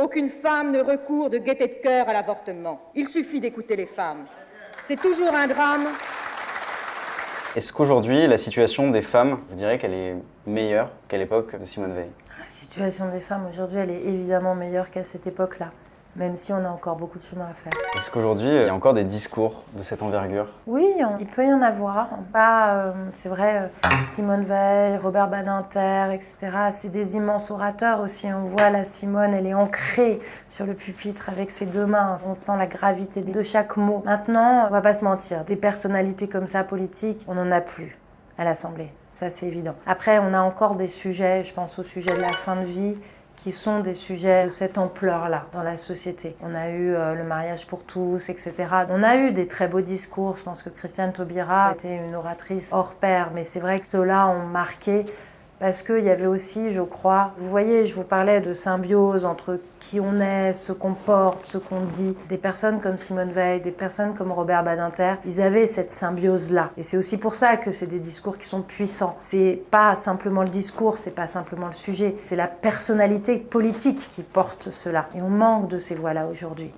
Aucune femme ne recourt de gaieté de cœur à l'avortement. Il suffit d'écouter les femmes. C'est toujours un drame. Est-ce qu'aujourd'hui, la situation des femmes, vous direz qu'elle est meilleure qu'à l'époque de Simone Veil? La situation des femmes aujourd'hui, elle est évidemment meilleure qu'à cette époque-là, même si on a encore beaucoup de chemin à faire. Est-ce qu'aujourd'hui, il y a encore des discours de cette envergure? Oui, il peut y en avoir. Pas, c'est vrai, Simone Veil, Robert Badinter, etc. C'est des immenses orateurs aussi. On voit la Simone, elle est ancrée sur le pupitre avec ses deux mains. On sent la gravité de chaque mot. Maintenant, on va pas se mentir, des personnalités comme ça, politiques, on n'en a plus à l'Assemblée. Ça, c'est évident. Après, on a encore des sujets, je pense au sujet de la fin de vie, qui sont des sujets de cette ampleur-là dans la société. On a eu le mariage pour tous, etc. On a eu des très beaux discours. Je pense que Christiane Taubira était une oratrice hors pair, mais c'est vrai que ceux-là ont marqué parce qu'il y avait aussi, je crois, vous voyez, je vous parlais de symbiose entre qui on est, ce qu'on porte, ce qu'on dit. Des personnes comme Simone Veil, des personnes comme Robert Badinter, ils avaient cette symbiose-là. Et c'est aussi pour ça que c'est des discours qui sont puissants. C'est pas simplement le discours, c'est pas simplement le sujet, c'est la personnalité politique qui porte cela. Et on manque de ces voix-là aujourd'hui.